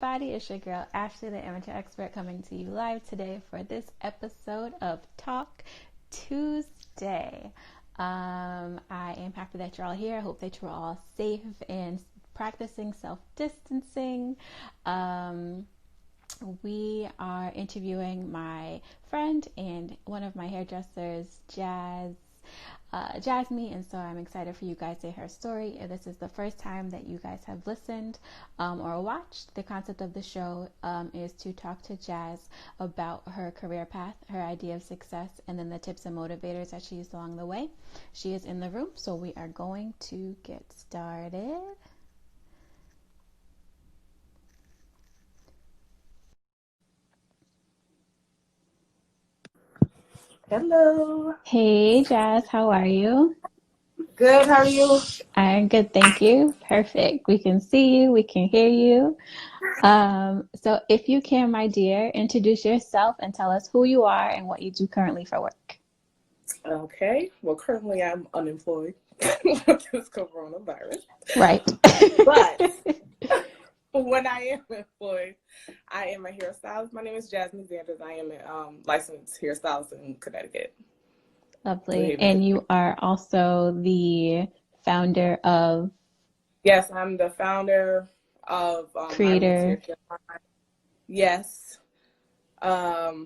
Everybody, it's your girl Ashley, the amateur expert, coming to you live today for this episode of Talk Tuesday. I am happy that you're all here. I hope that you're all safe and practicing self-distancing. We are interviewing my friend and one of my hairdressers, Jazmi, and so I'm excited for you guys to hear her story. If this is the first time that you guys have listened or watched, the concept of the show is to talk to Jazz about her career path, her idea of success, and then the tips and motivators that she used along the way. She is in the room, so we are going to get started. Hello. Hey, Jazz, how are you? Good, how are you? I'm good, thank you. Perfect. We can see you, we can hear you. So if you can, my dear, introduce yourself and tell us who you are and what you do currently for work. Okay. Well, currently I'm unemployed with this coronavirus. Right. But when I am employed, I am a hairstylist. My name is Jazmi Zanders. I am a licensed hairstylist in Connecticut. Lovely. And you are also the founder of... Yes, I'm the founder of Creator. Yes. I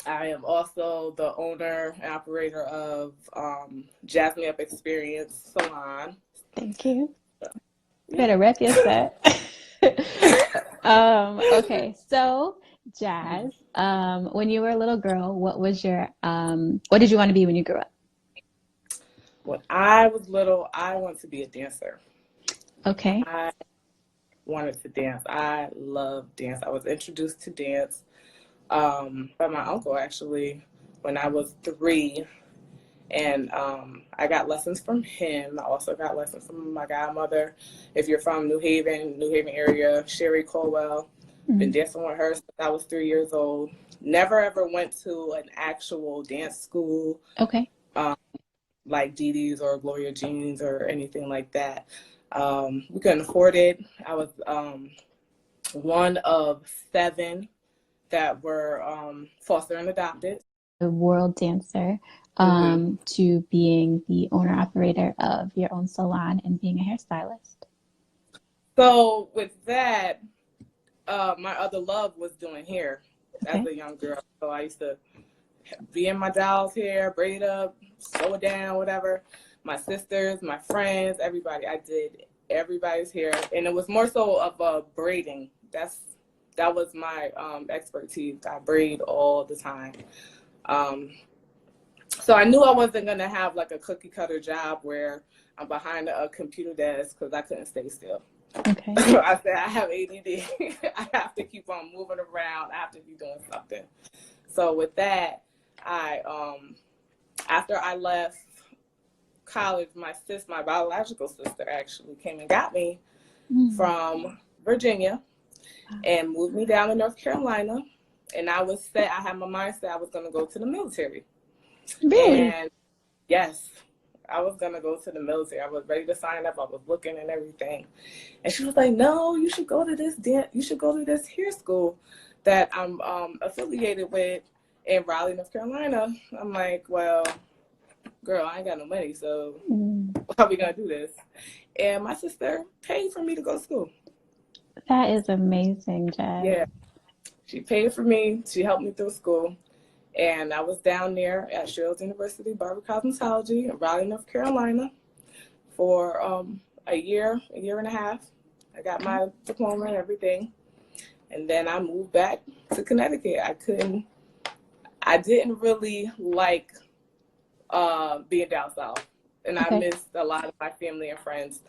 am also the owner and operator of Jazmiup Experiences salon. Thank you. You better rep your set. Okay, so Jazz, when you were a little girl, what did you want to be when you grew up? When I was little, I wanted to be a dancer. Okay. I wanted to dance. I love dance. I was introduced to dance by my uncle, actually, when I was 3. And I got lessons from him. I also got lessons from my godmother. If you're from New Haven area, Sherry Colwell. Been dancing with her since I was 3 years old. Never ever went to an actual dance school. Okay. Like Dee Dee's or Gloria Jean's or anything like that. We couldn't afford it. I was one of 7 that were foster and adopted. A world dancer to being the owner operator of your own salon and being a hairstylist. So with that, my other love was doing hair as a young girl. So I used to be in my doll's hair, braid it up, sew it down, whatever. My sisters, my friends, everybody. I did everybody's hair, and it was more so of braiding. That was my expertise. I braid all the time. So I knew I wasn't gonna have like a cookie cutter job where I'm behind a computer desk because I couldn't stay still. Okay. So I said, I have ADD. I have to keep on moving around. I have to be doing something. So with that, after I left college, my biological sister actually came and got me from Virginia and moved me down to North Carolina. And I had my mindset I was going to go to the military. Really? And yes, I was going to go to the military. I was ready to sign up. I was looking and everything. And she was like, no, you should go to this hair school that I'm affiliated with in Raleigh, North Carolina. I'm like, well, girl, I ain't got no money, so how are we going to do this? And my sister paid for me to go to school. That is amazing, Jazz. Yeah. She paid for me. She helped me through school. And I was down there at Shirleys University, Barber Cosmetology in Raleigh, North Carolina for a year and a half. I got my diploma and everything. And then I moved back to Connecticut. I didn't really like being down south. And I missed a lot of my family and friends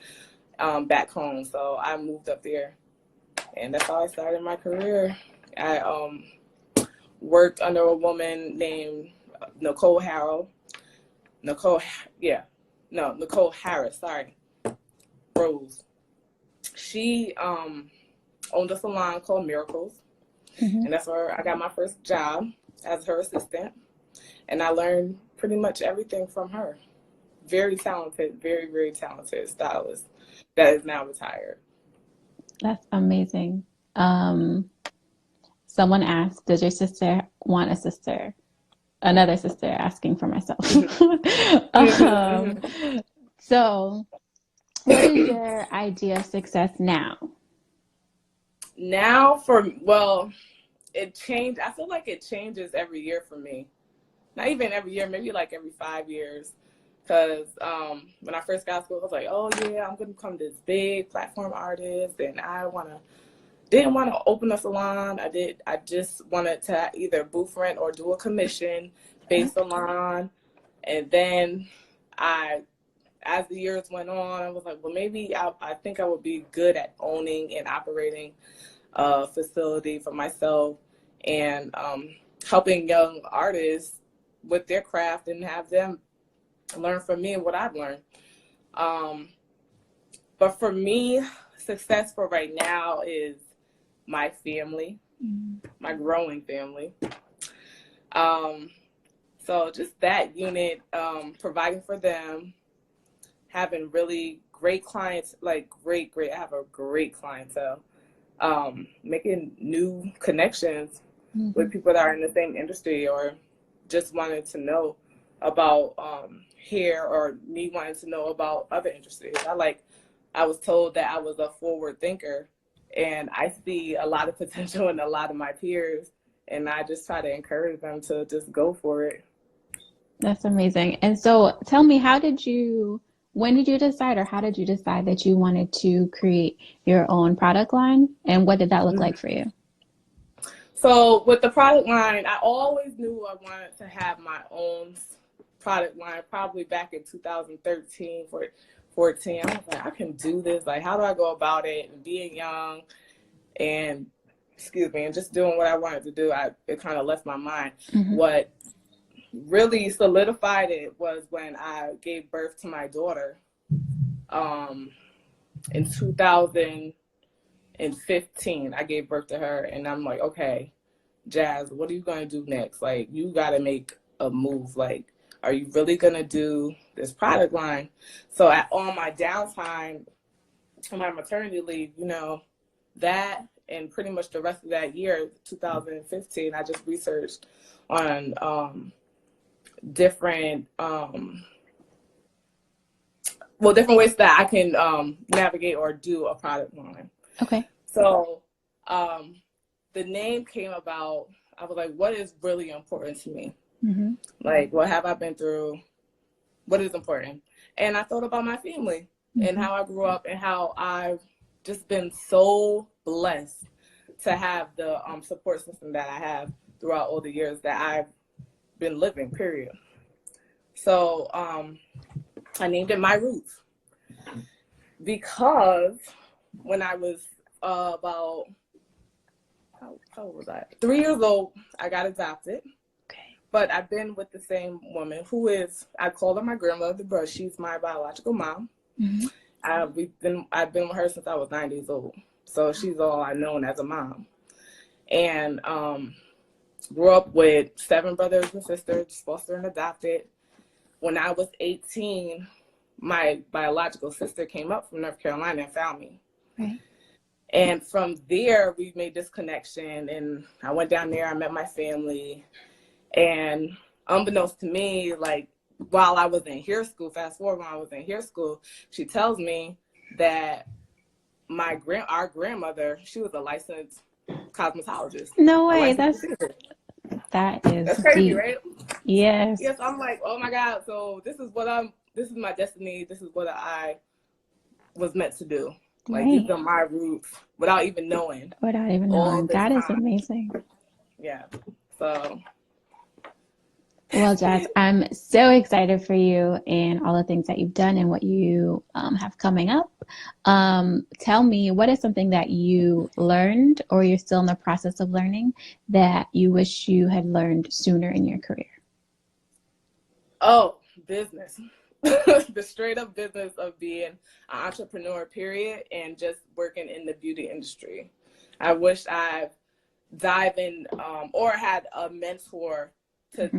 back home. So I moved up there. And that's how I started my career. I worked under a woman named Nicole Harris, Rose. She owned a salon called Miracles, and that's where I got my first job as her assistant. And I learned pretty much everything from her. Very talented, very, very talented stylist that is now retired. That's amazing. Someone asked, does your sister want a sister? Another sister, asking for myself. um, so what is your idea of success now? Now it changed. I feel like it changes every year for me. Not even every year, maybe like every 5 years. Because when I first got to school, I was like, oh yeah, I'm going to become this big platform artist. And didn't want to open a salon. I just wanted to either booth rent or do a commission-based salon. And then as the years went on, I was like, well, maybe I think I would be good at owning and operating a facility for myself and helping young artists with their craft and have them learn from me and what I've learned. But for me, success for right now is my family, my growing family. So just that unit, providing for them, having really great clients, like great, I have a great clientele, making new connections with people that are in the same industry or just wanted to know about hair or me wanting to know about other industries. I was told that I was a forward thinker, and I see a lot of potential in a lot of my peers, and I just try to encourage them to just go for it. That's amazing. And so tell me, when did you decide, or how did you decide that you wanted to create your own product line, and what did that look like for you? So with the product line, I always knew I wanted to have my own product line, probably back in 2013, 14. I was like, I can do this. Like, how do I go about it? And being young and, and just doing what I wanted to do, it kind of left my mind. What really solidified it was when I gave birth to my daughter in 2015. I gave birth to her, and I'm like, okay, Jazz, what are you going to do next? Like, you got to make a move. Like, are you really going to do this product line? So on my downtime, on my maternity leave, that and pretty much the rest of that year, 2015, I just researched on different ways that I can navigate or do a product line. Okay. So the name came about. I was like, what is really important to me? Like, what have I been through? What is important? And I thought about my family and how I grew up and how I've just been so blessed to have the support system that I have throughout all the years that I've been living, period. So I named it MyRoots because when I was about, how old was I? 3 years old, I got adopted. Okay. But I've been with the same woman I call her my grandmother, but she's my biological mom. I've been with her since I was 9 years old. So she's all I known as a mom. And grew up with 7 brothers and sisters, foster and adopted. When I was 18, my biological sister came up from North Carolina and found me. Right. And from there, we made this connection, and I went down there, I met my family, and unbeknownst to me, like, while I was in hair school, fast forward when I was in hair school, she tells me that our grandmother, she was a licensed cosmetologist. No way, that's crazy, deep. right? Yes. Yes, I'm like, oh my God, so this is my destiny, this is what I was meant to do. Like, these are my roots without even knowing. That is amazing. Yeah. So. Well, Jazz, I'm so excited for you and all the things that you've done and what you have coming up. Tell me, what is something that you learned or you're still in the process of learning that you wish you had learned sooner in your career? Oh, business. The straight up business of being an entrepreneur, period, and just working in the beauty industry. I wish I dived in or had a mentor to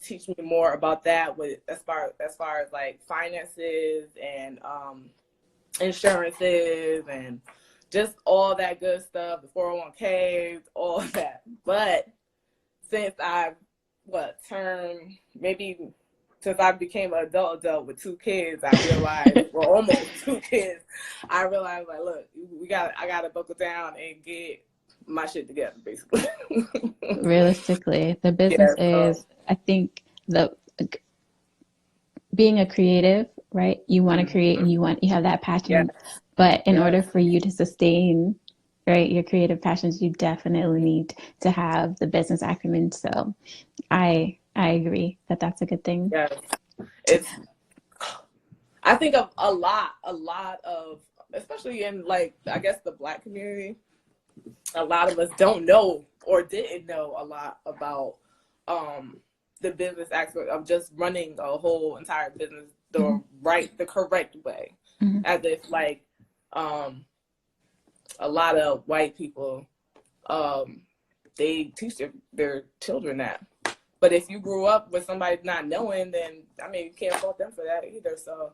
teach me more about that as far as like finances and insurances and just all that good stuff, the 401ks, all that. But since I turned, maybe since I became an adult with 2 kids, I realized, well, almost 2 kids, I realized, like, look, I gotta buckle down and get my shit together, basically. Realistically, the business is, I think, being a creative, right? You want to create and you have that passion, but in order for you to sustain, right, your creative passions, you definitely need to have the business acumen. So I agree that that's a good thing. Yes. I think of a lot of, especially in, like, I guess the Black community, a lot of us don't know or didn't know a lot about the business aspect of just running a whole entire business the correct way. As if, like, a lot of white people, they teach their children that. But if you grew up with somebody not knowing, then, I mean, you can't fault them for that either. So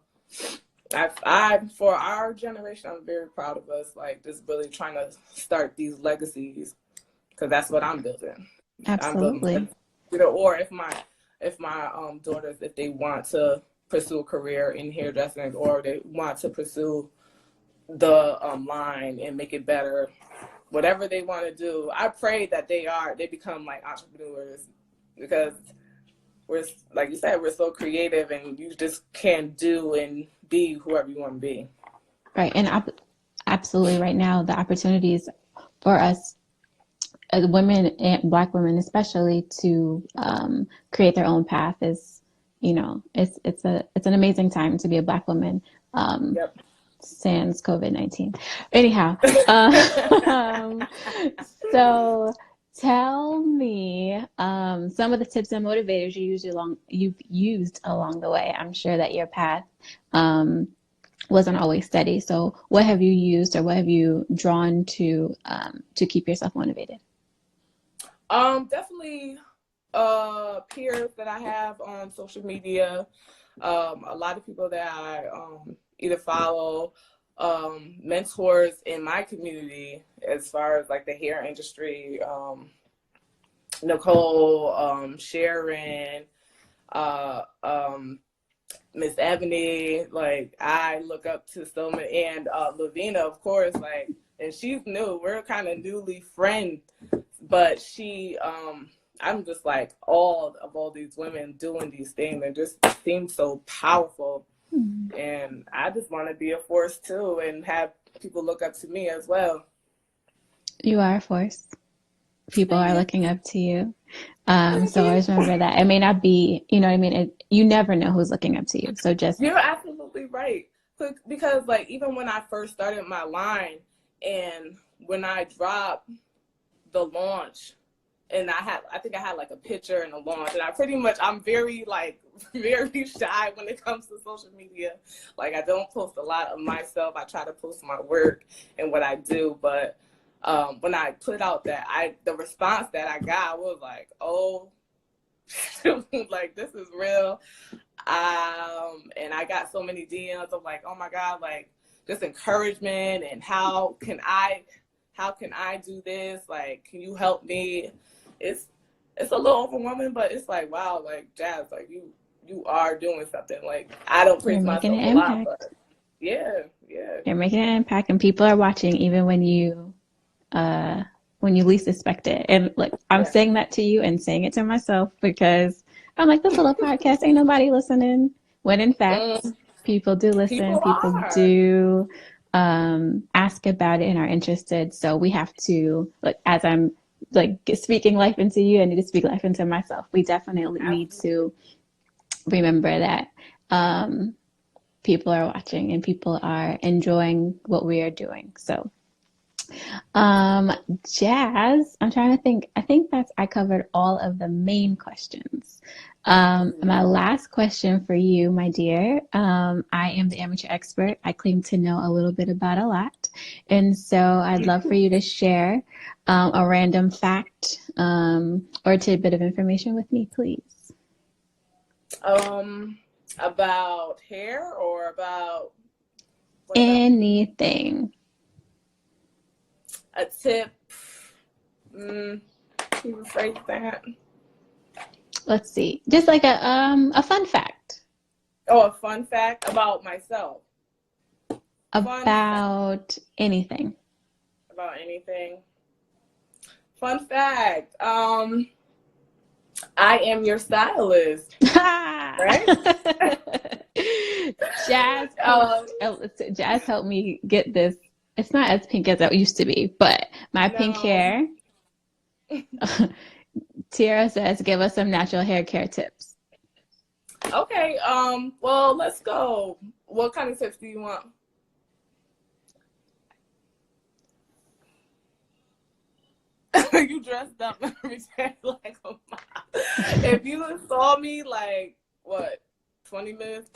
for our generation, I'm very proud of us, like, just really trying to start these legacies, because that's what I'm building. Absolutely. I'm building, or if my daughters, if they want to pursue a career in hairdressing, or they want to pursue the line and make it better, whatever they want to do, I pray that they become, like, entrepreneurs, because we're, like you said, we're so creative, and you just can do and be whoever you want to be. Right. And absolutely, right now, the opportunities for us as women, and Black women especially, to create their own path is, it's an amazing time to be a Black woman. Sans COVID-19. Anyhow, so tell me some of the tips and motivators you've used along the way. I'm sure that your path wasn't always steady. So what have you used, or what have you drawn to keep yourself motivated? Definitely peers that I have on social media. A lot of people that I either follow, mentors in my community as far as, like, the hair industry, Nicole, Sharon, Miss Ebony, like, I look up to so many, and Lavina, of course, like, and she's new. We're kind of newly friends, but she, I'm just like, all these women doing these things, and just seem so powerful. And I just want to be a force too, and have people look up to me as well. You are a force. People are looking up to you. So always remember that. It may not be, you know what I mean? You never know who's looking up to you. So You're absolutely right. Because, like, even when I first started my line, and when I dropped the launch, and I think I had like a picture in the launch, and I'm very, like, very shy when it comes to social media. Like, I don't post a lot of myself. I try to post my work and what I do, but when I put out the response that I got was like, oh, like, this is real. And I got so many DMs of, like, oh my God, like, just encouragement, and how can I do this? Like, can you help me? It's a little overwhelming, but it's like, wow, like, Jazz, like, you are doing something. Like, I don't praise myself a lot, but yeah. You're making an impact, and people are watching even when you least expect it. And, like, I'm saying that to you and saying it to myself, because I'm like, this little podcast, ain't nobody listening. When in fact, people do listen. People do ask about it and are interested. So we have to, like, as I'm, like, speaking life into you, I need to speak life into myself. We definitely need to remember that people are watching and people are enjoying what we are doing. So Jazz, I'm trying to think. I think I covered all of the main questions. My last question for you, my dear. I am the amateur expert. I claim to know a little bit about a lot. And so I'd love for you to share a random fact or a tidbit of information with me, please. About hair, or about anything? A tip. Rephrase that. Let's see. Just like a fun fact. Oh, a fun fact about myself. About anything. About anything. Fun fact. I am your stylist. Right? Jazz helped me get this. It's not as pink as it used to be, but my pink hair. Tiara says, give us some natural hair care tips. Okay. Well, let's go. What kind of tips do you want? You dressed up and everything like a mom. If you saw me like, what, 20 minutes,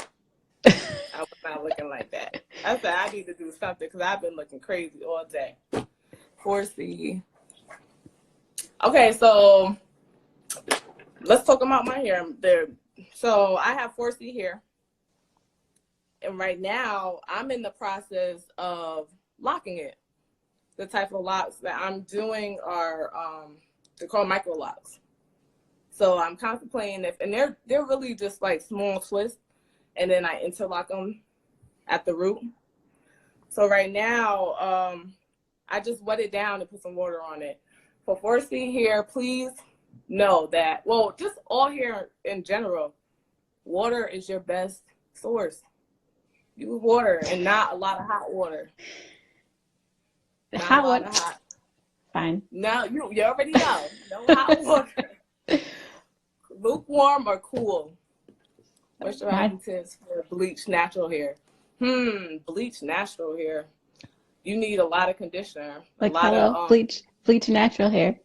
I was not looking like that. I said I need to do something because I've been looking crazy all day. 4C. Okay, so let's talk about my hair. So I have 4C hair. And right now, I'm in the process of locking it. The type of locks that I'm doing are they're called micro locks. So I'm contemplating and they're really just like small twists, and then I interlock them at the root. So right now, I just wet it down and put some water on it. For 4C hair, please know that, well, just all hair in general, water is your best source. Use water and not a lot of hot water. Hot water. Fine. No, you already know. No hot water. Lukewarm or cool. Moisturizing tips for bleach natural hair. Bleach natural hair. You need a lot of conditioner. Like bleach natural hair.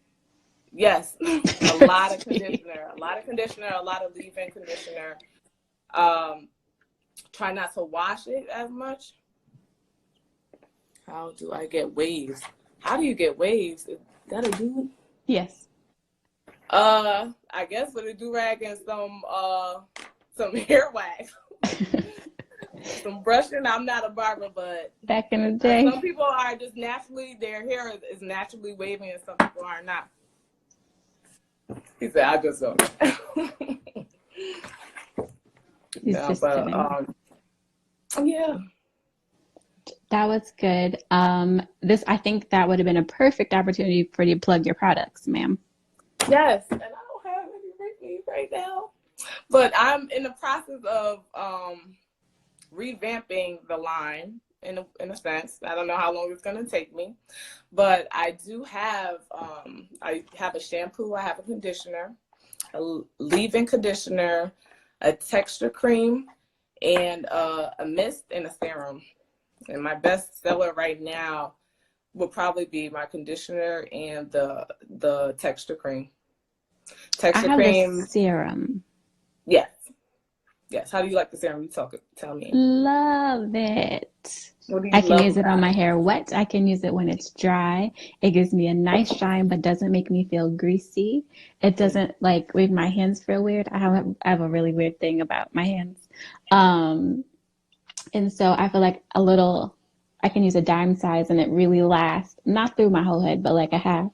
Yes, a lot of conditioner. A lot of leave-in conditioner. Try not to wash it as much. How do I get waves? How do you get waves? Is that a dude? Yes. I guess with a do-rag and some hair wax. Some brushing. I'm not a barber, but back in the day, some people are just naturally, their hair is naturally waving, and some people are not. He said, "I just don't." Yeah. That was good. I think that would have been a perfect opportunity for you to plug your products, ma'am. Yes, and I don't have any right now, but I'm in the process of revamping the line in a sense. I don't know how long it's going to take me, but I do have I have a shampoo, I have a conditioner, a leave-in conditioner, a texture cream, and a mist and a serum. And my best seller right now will probably be my conditioner and the texture cream. Texture cream. The serum. Yes. Yes. How do you like the serum? Tell me. Love it. I can use it on my hair wet. I can use it when it's dry. It gives me a nice shine, but doesn't make me feel greasy. It doesn't like make my hands feel weird. I have a really weird thing about my hands. And so I feel like I can use a dime size and it really lasts, not through my whole head, but like a half.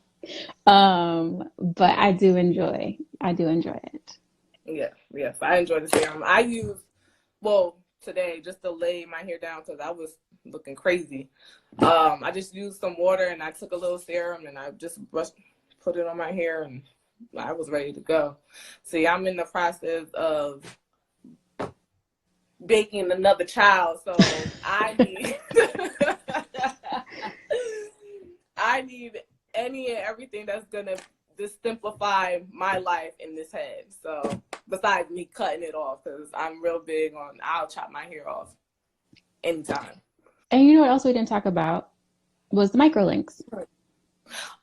But I do enjoy it. Yeah, yes, I enjoy the serum. I use, today just to lay my hair down because I was looking crazy. I just used some water and I took a little serum and I just put it on my hair and I was ready to go. See, I'm in the process of baking another child, so I need any and everything that's gonna just simplify my life in this head. So besides me cutting it off, because I'm real big on I'll chop my hair off anytime. And you know what else we didn't talk about was the microlinks.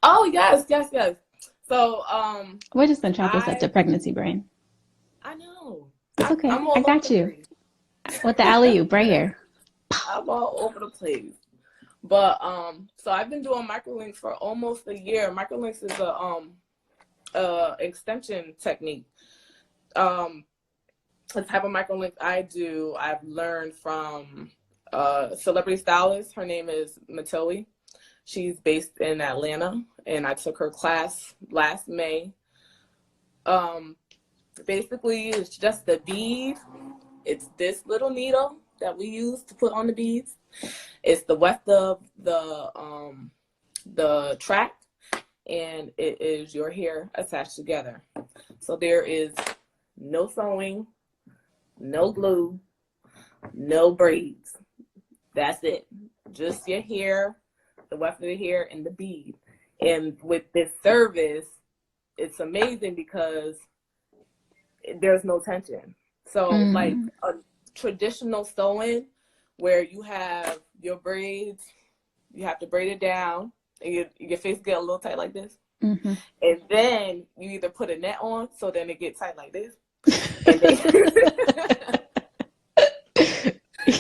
Oh yes. So we're just been chopping such a pregnancy brain. I know. It's okay. I got you. With the alley-oop right here. I'm all over the place. But so I've been doing microlinks for almost a year. Microlinks is a extension technique. The type of microlink I've learned from a celebrity stylist. Her name is Matoi. She's based in Atlanta, and I took her class last May. Basically, it's just the bead. It's this little needle that we use to put on the beads. It's the width of the track, and it is your hair attached together. So there is no sewing, no glue, no braids. That's it. Just your hair, the width of the hair, and the bead. And with this service, it's amazing because there's no tension. So like a traditional sewing where you have your braids, you have to braid it down, and your face get a little tight like this. And then you either put a net on, so then it gets tight like this.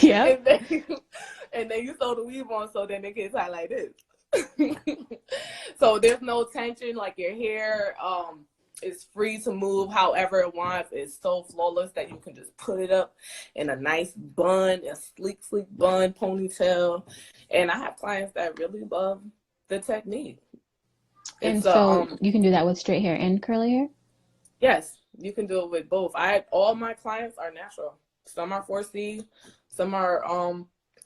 And then, and then you sew the weave on, so then it gets tight like this. So there's no tension. Like your hair is free to move however it wants. It's so flawless that you can just put it up in a nice bun, a sleek bun, ponytail. And I have clients that really love the technique. And so you can do that with straight hair and curly hair? Yes, you can do it with both. All my clients are natural. Some are 4C, some are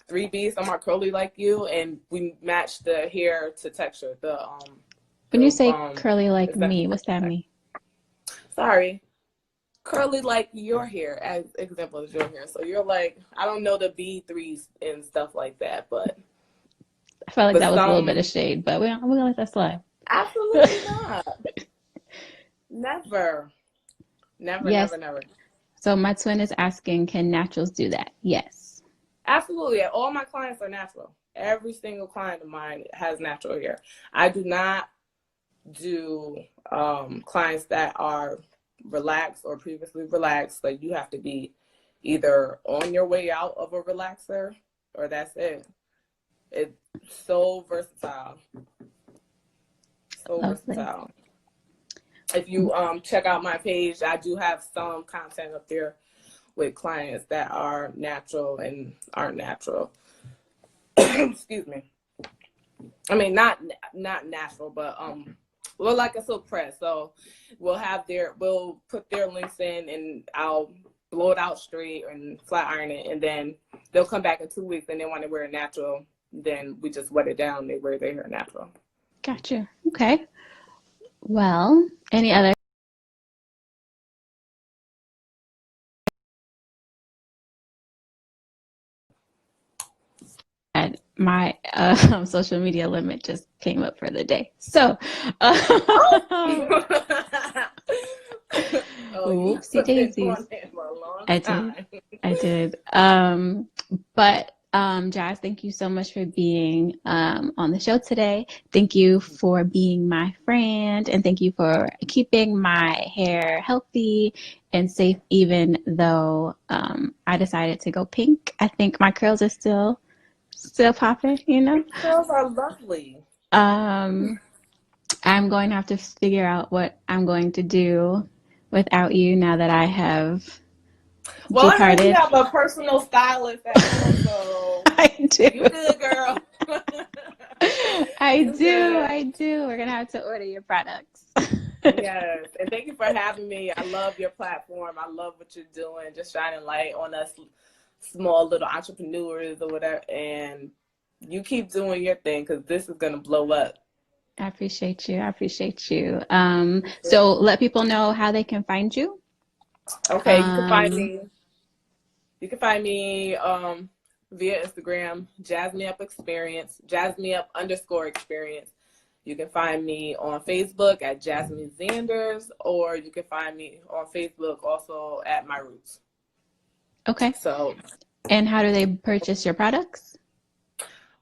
3B, some are curly like you, and we match the hair to texture. When you say curly like me, what's that mean? Sorry. Curly like your hair, as example is your hair. So you're like, I don't know the B3s and stuff like that, but I felt like that was a little bit of shade, but we're gonna let that slide. Absolutely not. Never. Yes. Never. So my twin is asking, can naturals do that? Yes. Absolutely. All my clients are natural. Every single client of mine has natural hair. I do not do clients that are relaxed or previously relaxed. Like you have to be either on your way out of a relaxer or that's it. It's so versatile. Versatile. If you check out my page, I do have some content up there with clients that are natural and aren't natural. Excuse me. I mean, not natural, but well, like a silk press. So we'll put their links in, and I'll blow it out straight and flat iron it, and then they'll come back in 2 weeks and they want to wear it natural. Then we just wet it down. They wear their hair natural. Gotcha. Okay. Well, any other? And my social media limit just came up for the day. So, oopsie daisies. I did. But Jazz, thank you so much for being on the show today. Thank you for being my friend, and thank you for keeping my hair healthy and safe, even though I decided to go pink. I think my curls are still popping, you know? Curls are lovely. I'm going to have to figure out what I'm going to do without you now that I have Well, departed. I heard you have a personal stylist at home, so I do. You good, girl. I do. We're going to have to order your products. Yes, and thank you for having me. I love your platform. I love what you're doing, just shining light on us small little entrepreneurs or whatever, and you keep doing your thing because this is going to blow up. I appreciate you. So let people know how they can find you. Okay, you can find me via Instagram, Jazmiup Experience, Jazmiup_experience. You can find me on Facebook at Jazmi Zanders, or you can find me on Facebook also at MyRoots. Okay. So, and how do they purchase your products?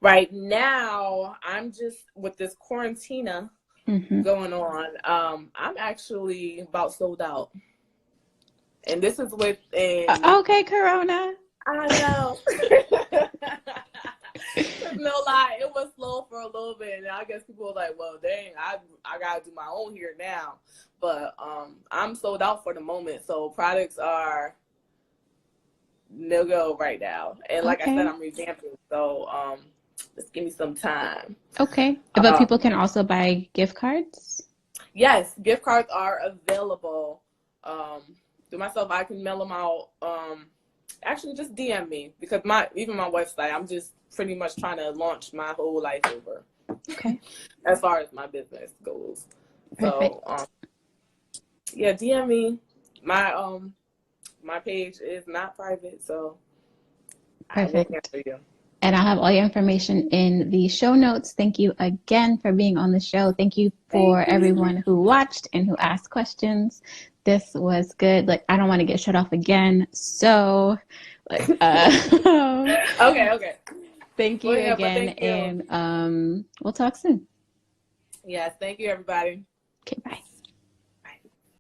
Right now, I'm just with this quarantina going on. I'm actually about sold out, and this is within. Okay, Corona. I know. No lie, it was slow for a little bit, and I guess people were like, "Well, dang, I gotta do my own hair now." But I'm sold out for the moment, so products are no go right now. And like I said, I'm revamping, so Just give me some time. Okay. But people can also buy gift cards? Yes, gift cards are available. Through myself, I can mail them out. Actually, just DM me, because even my website, I'm just pretty much trying to launch my whole life over. Okay. As far as my business goes. Perfect. So, yeah, DM me. My page is not private, so Perfect. I will answer you. And I'll have all your information in the show notes. Thank you again for being on the show. Thank you for everyone who watched and who asked questions. This was good. Like, I don't want to get shut off again. So, like, okay. Thank you again. Thank you. And we'll talk soon. Yes, thank you, everybody. Okay, bye.